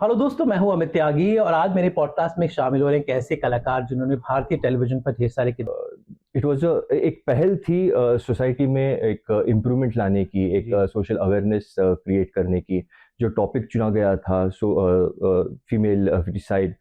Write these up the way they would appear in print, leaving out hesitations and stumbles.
Hello दोस्तों, मैं हूं अमित त्यागी और आज मेरे पॉडकास्ट में शामिल हो रहे हैं एक ऐसे कलाकार जिन्होंने भारतीय टेलीविजन पर ढेर सारे इट वाज एक पहल थी सोसाइटी में एक इम्प्रूवमेंट लाने की, एक जी। सोशल अवेयरनेस क्रिएट करने की। जो टॉपिक चुना गया था, so female foeticide,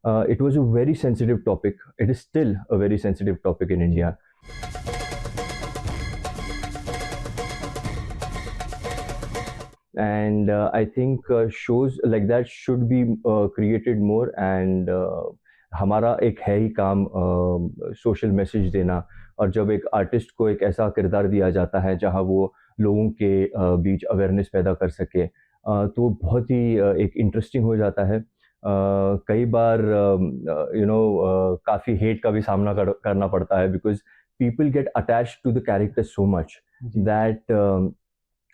it was a very sensitive topic. It is still a very sensitive topic in जी। India. And I think shows like that should be created more, and हमारा एक है ही काम सोशल मैसेज देना। और जब एक artist को एक ऐसा किरदार दिया जाता है जहाँ वो लोगों के बीच अवेयरनेस पैदा कर सके, तो वो बहुत ही एक इंटरेस्टिंग हो जाता है। कई बार काफ़ी हेट का भी सामना करना पड़ता है, because people get attached to the character so much जी। That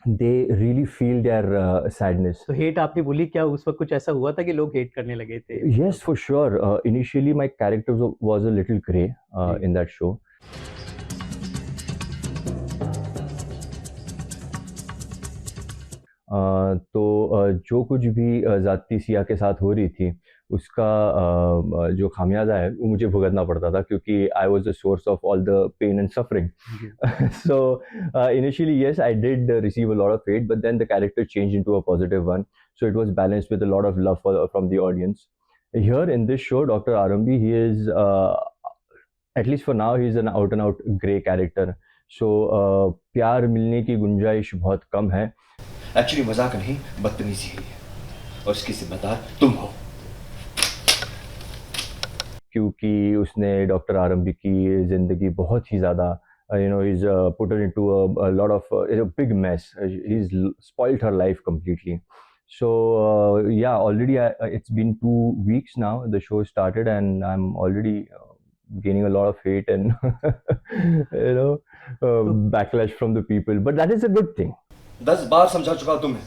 they really feel their sadness. तो हेट आपने बोली, क्या उस वक्त कुछ ऐसा हुआ था कि लोग हेट करने लगे थे Yes, मतलब? for sure. Initially, my character was a little gray ji. in that show. तो जो कुछ भी ज़ाती सिया के साथ हो रही थी, उसका जो खामियाजा है वो मुझे भुगतना पड़ता था, क्योंकि I was the source of all the pain and suffering. जी। So initially, yes, I did receive a lot of hate, but then the character changed into a positive one. So it was balanced with a lot of love from the audience. Here in this show, Dr. Arambi, he is at least for now, he is an out and out grey character. So प्यार मिलने की गुंजाइश बहुत कम है. Actually मजाक नहीं, बदतमीजी है और इसकी जिम्मेदार तुम हो। क्योंकि उसने डॉक्टर आरंभी की ज़िंदगी बहुत ही ज़्यादा he's put her into a lot of a big mess. He's spoiled her life completely. So yeah, already it's been 2 weeks now the show started, and I'm already gaining a lot of hate and you know backlash from the people, but that is a good thing. 10 बार समझा चुका हूं तुम्हें,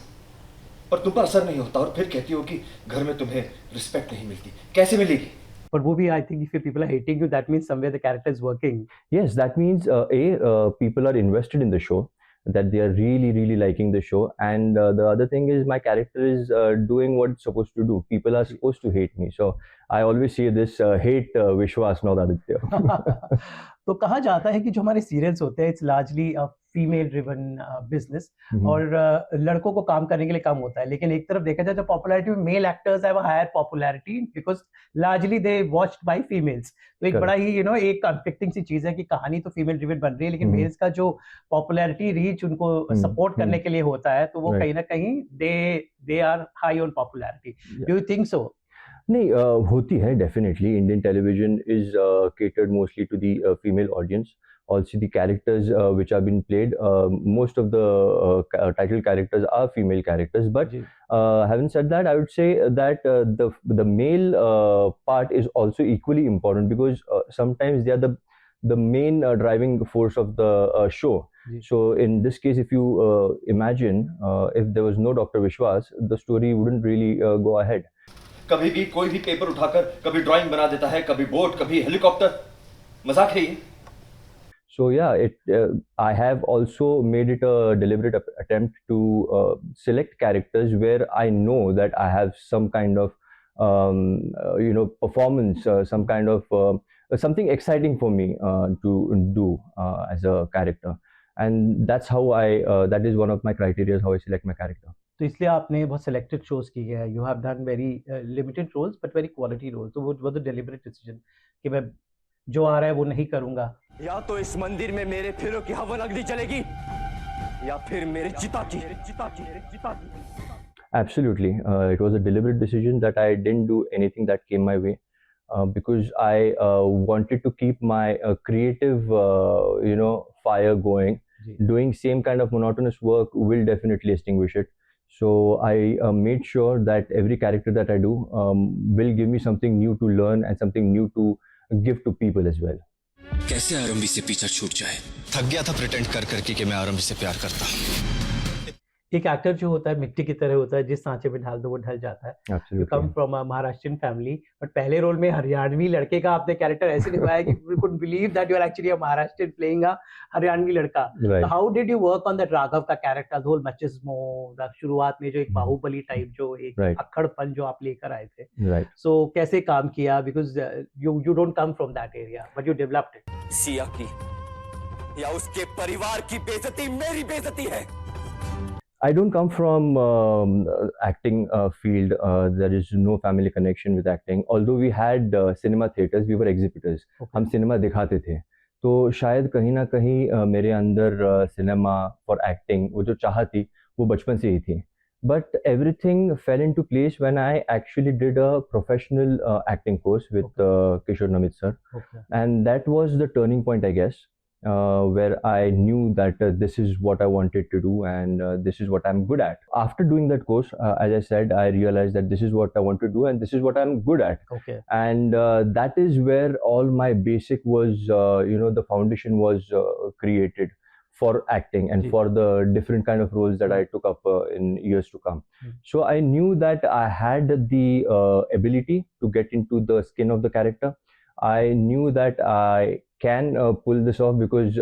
पर तुम पर असर नहीं होता और फिर कहती हो कि घर में तुम्हें रिस्पेक्ट नहीं मिलती। कैसे मिलेगी? पर वो भी I think if people are hating you that means somewhere the character is working. Yes, that means people are invested in the show, that they are really, really liking the show. And the other thing is, my character is doing what it's supposed to do. People are supposed to hate me. So I always say this hate Vishwas, not Aditya. तो कहा जाता है कि जो हमारे serials होते हैं it's largely female driven business और लड़कों को काम करने के लिए कम होता है, लेकिन एक तरफ देखा जाए तो पॉपुलैरिटी में male actors have a higher popularity because largely they watched by females. तो एक बड़ा ही एक कॉन्फ्लिक्टिंग सी चीज है कि कहानी तो फीमेल ड्रिवन बन रही है, लेकिन मेल्स का जो पॉपुलैरिटी रीच उनको सपोर्ट करने के लिए होता है, तो वो कहीं ना कहीं they are high on popularity. Do you think so? नहीं, होती है definitely. Indian television is catered mostly to the female audience. Also, the characters which have been played, most of the title characters are female characters. But having said that, I would say that the male part is also equally important, because sometimes they are the main driving force of the show. So in this case, if you imagine, if there was no Dr. Vishwas, the story wouldn't really go ahead. कभी भी कोई भी paper उठाकर कभी drawing बना देता है, कभी बोट, कभी हेलीकॉप्टर। मजाक है ये? So yeah, I have also made it a deliberate attempt to select characters where I know that I have some kind of performance, some kind of something exciting for me to do as a character. And that's how that is one of my criteria how I select my character. तो इसलिए आपने बहुत selected shows किए हैं। You have done very limited roles but very quality roles. तो वो was a deliberate decision कि मैं जो आ रहा है वो नहीं करूंगा। या तो इस मंदिर में मेरे फेरों की हवन अग्नि चलेगी, या फिर मेरे चिता की। Absolutely. It was a deliberate decision that I didn't do anything that came my way, because I wanted to keep my creative, fire going. Doing same kind of monotonous work will definitely extinguish it. So I made sure that every character that I do will give me something new to learn and something new to give to people as well. कैसे आरंभी से पीछा छूट जाए? थक गया था pretend कर करके कि मैं आरंभी से प्यार करता। एक एक्टर जो होता है मिट्टी की तरह होता है, जिस सांचे में डाल दो वो ढल जाता है। You Absolutely. Come from a Maharashtrian family, but पहले रोल में हरियाणवी लड़के का आपने कैरेक्टर ऐसे निभाया कि we could believe that you are actually a Maharashtrian playing a Haryanvi लड़का। Right. तो how did you work on that Raghav का character, the whole machismo, the शुरुआत में जो एक बाहुबली टाइप जो एक Right. अक्खड़पन जो आप लेकर आए थे, Right. सो कैसे काम किया, because you don't come from that area but you developed it. Siya की या उसके परिवार की बेइज्जती मेरी बेइज्जती है। I don't come from acting field. There is no family connection with acting. Although we had cinema theaters, we were exhibitors. हम सिनेमा दिखाते थे, तो शायद कहीं ना कहीं मेरे अंदर सिनेमा फॉर एक्टिंग वो जो चाह थी वो बचपन से ही थी. But everything fell into place when I actually did a professional acting course with Kishore Namit sir, and that was the turning point, I guess. Where I knew that this is what I wanted to do and this is what I'm good at. After doing that course, as I said, I realized that this is what I want to do and this is what I'm good at. Okay. And that is where all my basic was, the foundation was created for acting and for the different kind of roles that I took up in years to come. So I knew that I had the ability to get into the skin of the character. I knew that I can pull this off because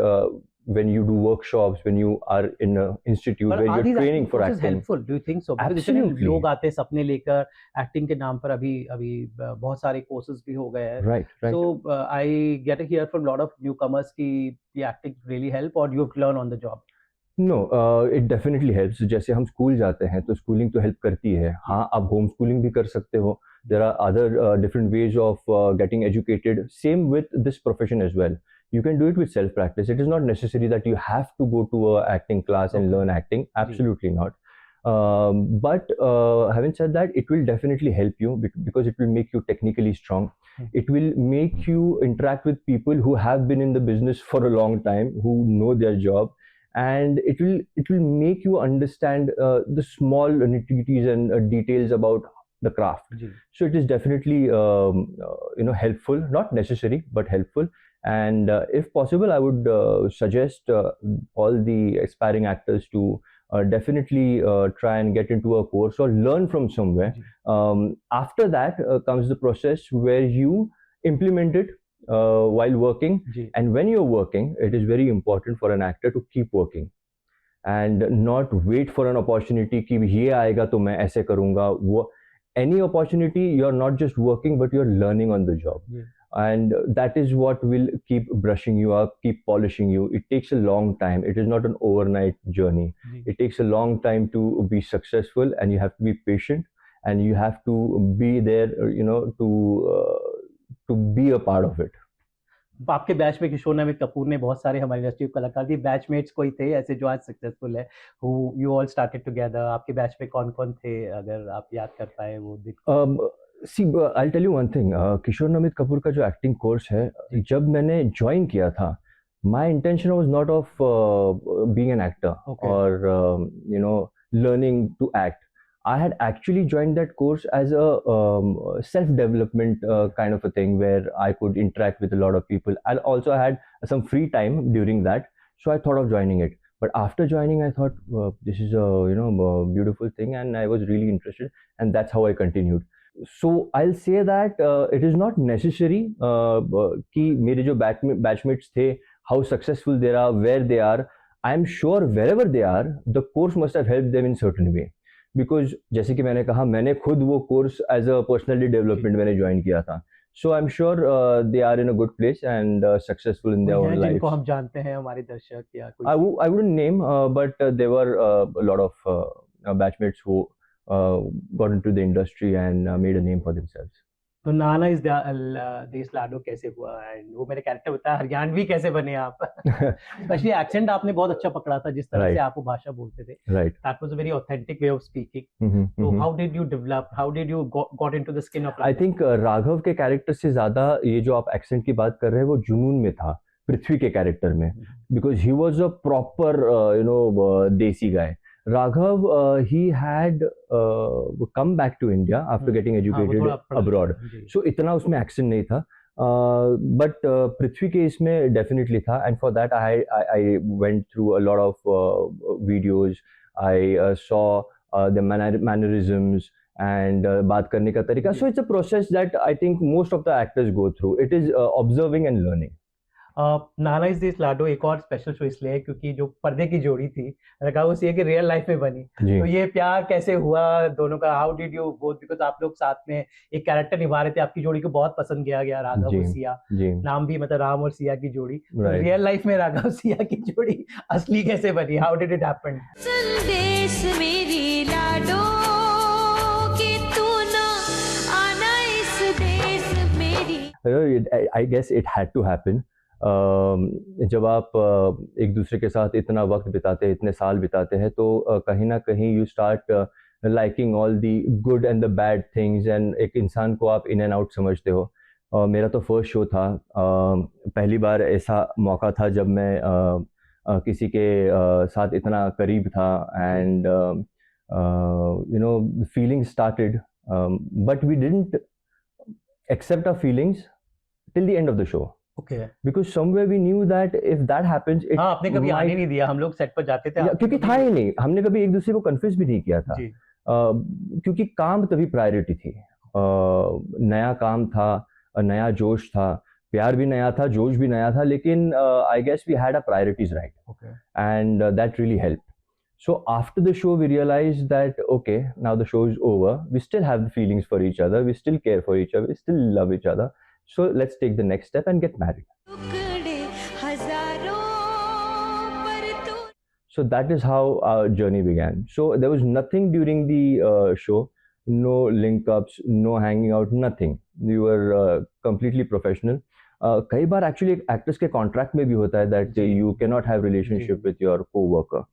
when you do workshops, when you are in an institute where you're training for acting. helpful, do you think so? Because Absolutely. लोग आते हैं सपने लेकर acting के नाम पर, अभी बहुत सारे कोर्सेज भी हो गए हैं. Right. So I get to hear from lot of newcomers कि ये acting really help or you have to learn on the job. No, it definitely helps. जैसे हम स्कूल जाते हैं तो स्कूलिंग तो हेल्प करती है. हाँ, आप होम स्कूलिंग भी कर सकते हो. There are other different ways of getting educated. Same with this profession as well. You can do it with self-practice. It is not necessary that you have to go to a acting class and learn acting. Absolutely not. But having said that, it will definitely help you because it will make you technically strong. It will make you interact with people who have been in the business for a long time, who know their job. And it will make you understand the small nitty-gritties and details about the craft. So it is definitely helpful, not necessary but helpful. And if possible, I would suggest all the aspiring actors to definitely try and get into a course or learn from somewhere. After that comes the process where you implement it while working. And when you're working, it is very important for an actor to keep working and not wait for an opportunity कि ये आएगा तो मैं ऐसे करूँगा. वो any opportunity, you're not just working but you're learning on the job. And that is what will keep brushing you up, keep polishing you. It takes a long time. It is not an overnight journey. It takes a long time to be successful, and you have to be patient, and you have to be there, to be a part of it. आपके batch में किशोर नमित कपूर ने बहुत सारे हमारी industry के कलाकार भी batchmates कोई थे ऐसे जो आज सक्सेसफुल है, who you all started together? आपके बैच में कौन-कौन थे, अगर आप याद कर पाए वो दिन? See, I'll tell you one thing. किशोर नमित कपूर का जो एक्टिंग कोर्स है, जब मैंने ज्वाइन किया था, my intention was not of being an actor or learning to act. I had actually joined that course as a self-development kind of a thing where I could interact with a lot of people. I also had some free time during that, so I thought of joining it. But after joining, I thought this is a beautiful thing, and I was really interested, and that's how I continued. So I'll say that it is not necessary कि मेरे जो batchmates थे, how successful they are, where they are. I'm sure wherever they are, the course must have helped them in certain way. Because जैसे कि मैंने कहा, मैंने खुद वो course as a personally development मैंने ज्वाइन किया था. So I am sure they are in a good place and successful in their own life. जिनको हम जानते हैं हमारे दर्शक या कोई? I wouldn't name, but there were a lot of batchmates who got into the industry and made a name for themselves. तो नाना इस देश लाडो कैसे हुआ, एंड वो मेरे कैरेक्टर बताया हरियाणवी कैसे बने आप? स्पेशली एक्सेंट आपने बहुत अच्छा पकड़ा था, जिस तरह से आप वो भाषा बोलते थे. Right. That was a very authentic way of speaking. So how did you develop? How did you got into the skin of? I think Raghav के कैरेक्टर से ज्यादा ये जो आप एक्सेंट की बात कर रहे हैं वो जुनून में था, पृथ्वी के कैरेक्टर में, because he was a proper देसी guy. Raghav, he had come back to India after getting educated abroad. So इतना उसमें accent नहीं था. But पृथ्वी के इसमें definitely था, and for that I went through a lot of videos. I saw the mannerisms and बात करने का तरीका. So it's a process that I think most of the actors go through. It is observing and learning. Nana is this लाडो एक और special show इसलिए है क्योंकि जो पर्दे की जोड़ी थी राघव सी कि रियल लाइफ में बनी. जी. तो ये प्यार कैसे हुआ दोनों का, how did you both, because आप लोग साथ में एक कैरेक्टर निभा रहे थे, आपकी जोड़ी को बहुत पसंद किया गया, राघव और सिया. जी. नाम भी मतलब राम और सिया की जोड़ी. Right. रियल लाइफ में राघव सिया की जोड़ी असली कैसे बनी, हाउ डिड इट हैपन? संदेश मेरी लाडो कि तू ना आना इस देश मेरी. I guess it had to happen. जब आप एक दूसरे के साथ इतना वक्त बिताते हैं, इतने साल बिताते हैं, तो कहीं ना कहीं you start liking all the good and the bad things, and एक इंसान को आप इन एंड आउट समझते हो. मेरा तो फर्स्ट शो था. पहली बार ऐसा मौका था जब मैं किसी के साथ इतना करीब था, and you know feelings started, but we didn't accept our feelings till the end of the show. Okay. Because somewhere we knew that if that happens, it हाँ, आपने कभी आने नहीं दिया, हम लोग सेट पर जाते थे. क्योंकि था ही नहीं, हमने कभी एक दूसरे को कन्फ्यूज भी नहीं किया था. जी. क्योंकि काम तभी प्रायोरिटी थी. नया काम था, नया जोश था, प्यार भी नया था, जोश भी नया था, लेकिन I guess we had our priorities right. Okay. And that really helped. So after the show, we realized that, okay, now the show is over. We still have the feelings for each other. We still care for each other. We still love each other. So let's take the next step and get married. So that is how our journey began. So there was nothing during the show, no link-ups, no hanging out, nothing. We were completely professional. कई बार actually actors के contract में भी होता है that you cannot have relationship with your co-worker.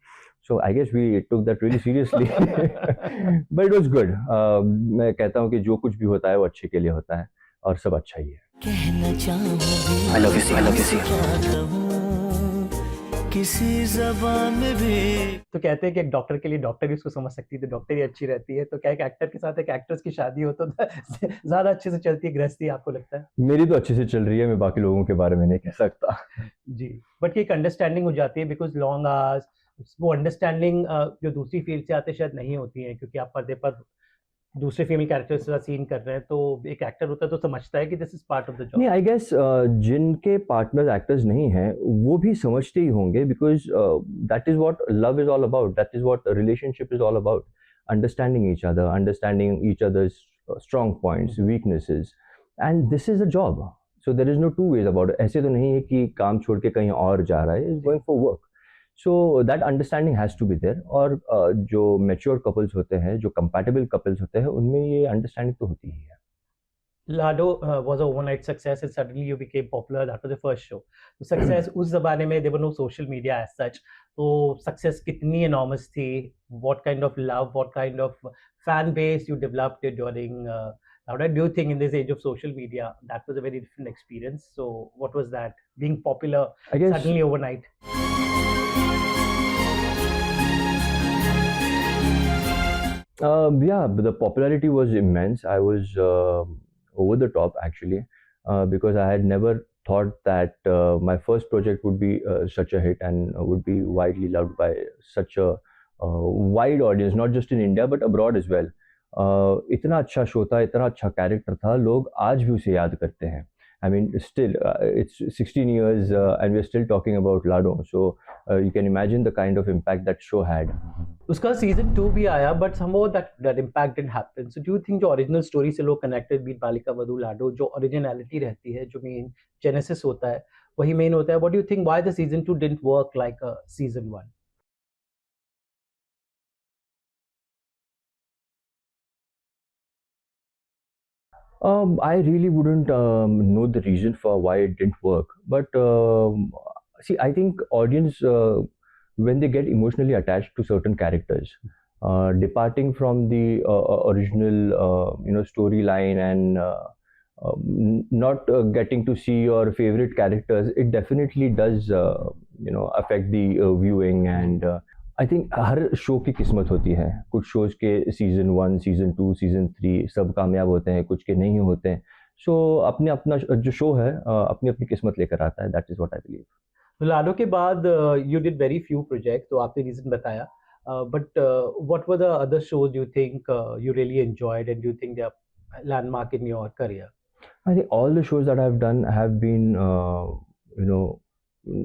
So I guess we took that really seriously. But it was good. मैं कहता हूँ कि जो कुछ भी होता है वो अच्छे के लिए होता है, और सब अच्छा ही है. I love you, I love you. किसी ज़बान में भी. तो कहते हैं कि एक डॉक्टर के लिए डॉक्टर ही उसको समझ सकती है, तो डॉक्टर ही अच्छी रहती है. तो क्या एक एक्टर के साथ एक एक्ट्रेस की शादी हो तो ज्यादा अच्छे से चलती है गृहस्थी, आपको लगता है? मेरी तो अच्छे से चल रही है, मैं बाकी लोगों के बारे में नहीं कह सकता. जी. बट एक अंडरस्टैंडिंग हो जाती है, बिकॉज लॉन्ग आवर्स, वो अंडरस्टैंडिंग जो दूसरी फील्ड से आते शायद नहीं होती है, क्योंकि आप पर्दे पर दूसरे फीमेल कैरेक्टर्स के साथ सीन कर रहे हैं, तो एक एक्टर होता है तो समझता है कि this is part of the job. नहीं, आई गेस जिनके पार्टनर्स एक्टर्स नहीं हैं वो भी समझते ही होंगे, because that is what love is all about, that is what relationship is all about. Understanding each other's strong points, weaknesses, and this is a job. So there is no two ways about it. ऐसे तो नहीं है कि काम छोड़ के कहीं और जा रहा है, is going for work. So that understanding has to be there. और जो mature couples होते हैं, जो compatible couples होते हैं, उनमें ये understanding तो होती ही है. Lado was a overnight success and suddenly you became popular. That was the first show. So success उस ज़माने में there were no social media as such. तो success कितनी enormous थी? What kind of love, what kind of fan base you developed during now do you think in this age of social media that was a very different experience? So what was that, being popular I guess suddenly overnight? Yeah, but the popularity was immense. I was over the top actually, because I had never thought that my first project would be such a hit and would be widely loved by such a wide audience, not just in India but abroad as well. इतना अच्छा show था, इतना अच्छा character था, लोग आज भी उसे याद करते हैं. I mean, still, it's 16 years and we're still talking about Lado. So you can imagine the kind of impact that show had. उसका सीजन 2 भी आया, but somehow that impact didn't happen. So do you think जो original story से लोग connected, beat Balika Vadhu, लाडो, जो originality रहती है, जो मेन जेनेसिस होता है, वही मेन होता है. What do you think why the season 2 didn't work like season 1? I really wouldn't know the reason for why it didn't work. But see, I think audience, when they get emotionally attached to certain characters, departing from the original, storyline and not getting to see your favorite characters, it definitely does, affect the viewing. And I think her show की किस्मत होती है. कुछ shows के season 1, season 2, season 3 सब कामयाब होते हैं, कुछ के नहीं होते हैं. सो अपने अपना जो शो है अपनी अपनी किस्मत लेकर आता है. That is what I believe. तो लाडो के बाद you did very few project, तो आपने रीजन बताया. But what were the other shows you think you really enjoyed and you think they are landmark in your career? I think all the shows that I've done have been,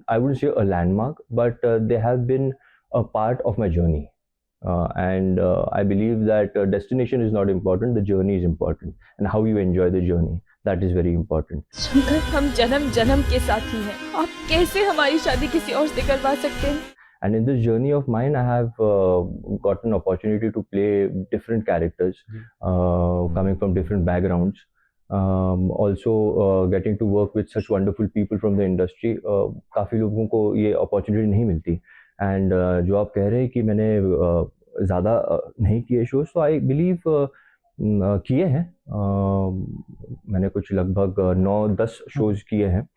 I wouldn't say a landmark, but they have been a part of my journey. And I believe that destination is not important, the journey is important, and how you enjoy the journey, that is very important. Shankar, हम जन्म जन्म के साथी हैं। आप कैसे हमारी शादी किसी और से करवा सकते हैं? And in this journey of mine, I have got an opportunity to play different characters, coming from different backgrounds. Also, getting to work with such wonderful people from the industry. काफ़ी लोगों को ये opportunity नहीं मिलती. And जो आप कह रहे हैं कि मैंने ज़्यादा नहीं किए shows, तो I believe किए हैं. मैंने कुछ लगभग 9-10 shows किए हैं.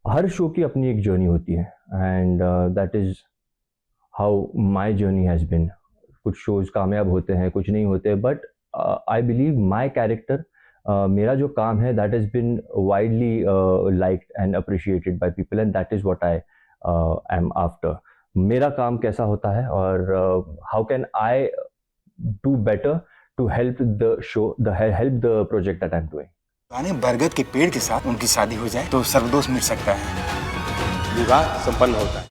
हर शो की अपनी एक जर्नी होती है and that is how my journey has been. कुछ शोज़ कामयाब होते हैं, कुछ नहीं होते, but I believe my character, मेरा जो काम है, that has been widely liked and appreciated by people, and that is what I am after. मेरा काम कैसा होता है और how can I do better to help the show, help the project that I am doing. पुराने बरगद के पेड़ के साथ उनकी शादी हो जाए तो सर्वदोष मिट सकता है, विवाह संपन्न होता है.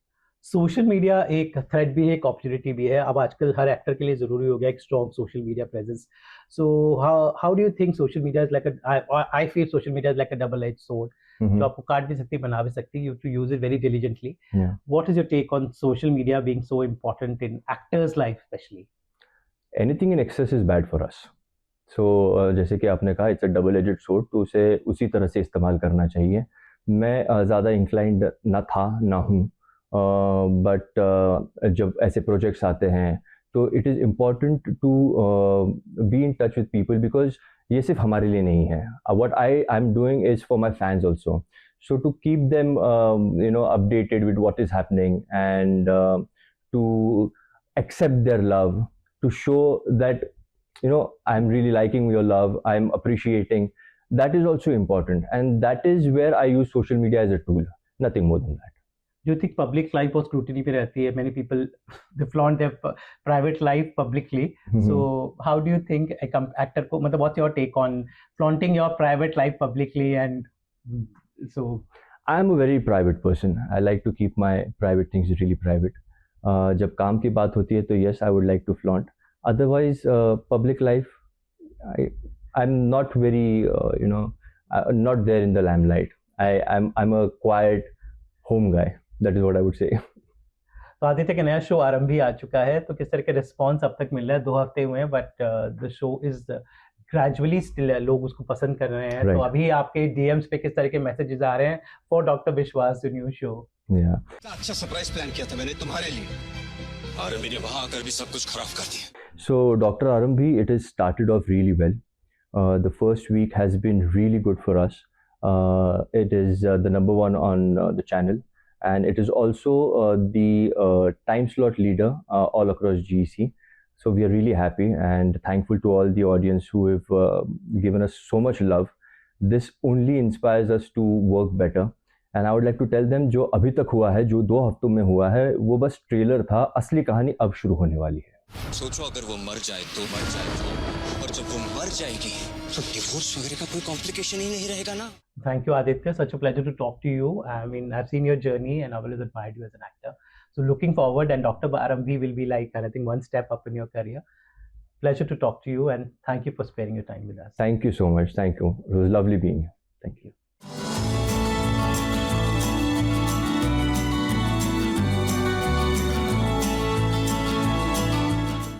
सोशल मीडिया एक थ्रेट भी है, एक अपॉर्चुनिटी भी है. अब आजकल हर एक्टर के लिए जरूरी हो गया एक strong social media presence. So how do you think social media is like I feel social media is like a double edge sword, जो आपको काट भी सकती, बना भी सकती. You to use it very diligently. What is your take on social media being so important in actors life specially? Anything in excess is bad for us. So जैसे कि आपने कहा, it's a double aged sword, तो उसे उसी तरह से इस्तेमाल करना चाहिए. मैं ज़्यादा इंक्लाइंड ना था ना हूँ, बट जब ऐसे प्रोजेक्ट्स आते हैं तो it is important to be in touch with people, because ये सिर्फ हमारे लिए नहीं है. What I am doing is for my fans also. So to keep them updated with what is happening and to accept their love, to show that I'm really liking your love, I'm appreciating, that is also important, and that is where I use social media as a tool, nothing more than that. Do you think public life बहुत scrutiny पे रहती है? Many people they flaunt their private life publicly. So how do you think एक actor को, मतलब what's your take on flaunting your private life publicly? And so I am a very private person. I like to keep my private things really private. जब काम की बात होती है तो yes, I would like to flaunt. Otherwise, public life, I'm not very, not there in the limelight. I'm a quiet home guy. That is what I would say. तो आदित्य का नया शो आरंभ भी आ चुका है, तो किस तरह का रिस्पॉन्स अब तक मिल रहा है? 2 हफ्ते हुए हैं, but the show is gradually still, लोग उसको पसंद कर रहे हैं. Right. तो अभी आपके डीएम्स पे किस तरह के मैसेजेस आ रहे हैं फॉर डॉक्टर विश्वास द न्यू शो? Yeah. अच्छा सरप्राइज प्लान किया था मैंने तुम्हारे लिए, और मैंने वहां आकर भी सब कुछ खराब कर दिया. So Dr. Arambhi, it has started off really well. The first week has been really good for us. It is the number 1 on the channel, and it is also the time slot leader all across GEC. So we are really happy and thankful to all the audience who have given us so much love. This only inspires us to work better. And I would like to tell them, जो अभी तक हुआ है, जो 2 हफ्तों में हुआ है, वो बस ट्रेलर था. असली कहानी अब शुरू होने वाली है. सोचो अगर वो मर जाए तो, और जब वो मर जाएगी तो डिवोर्स वगैरह का कोई कॉम्प्लिकेशन ही नहीं रहेगा ना. Thank you, Aditya. Such a pleasure to talk to you. I mean, I've seen your journey and I've always admired you as an actor. So looking forward, and Dr. Arambhi will be like, I think, one step up in your career. Pleasure to talk to you, and thank you for sparing your time with us. Thank you so much. Thank you. It was lovely being here. Thank you.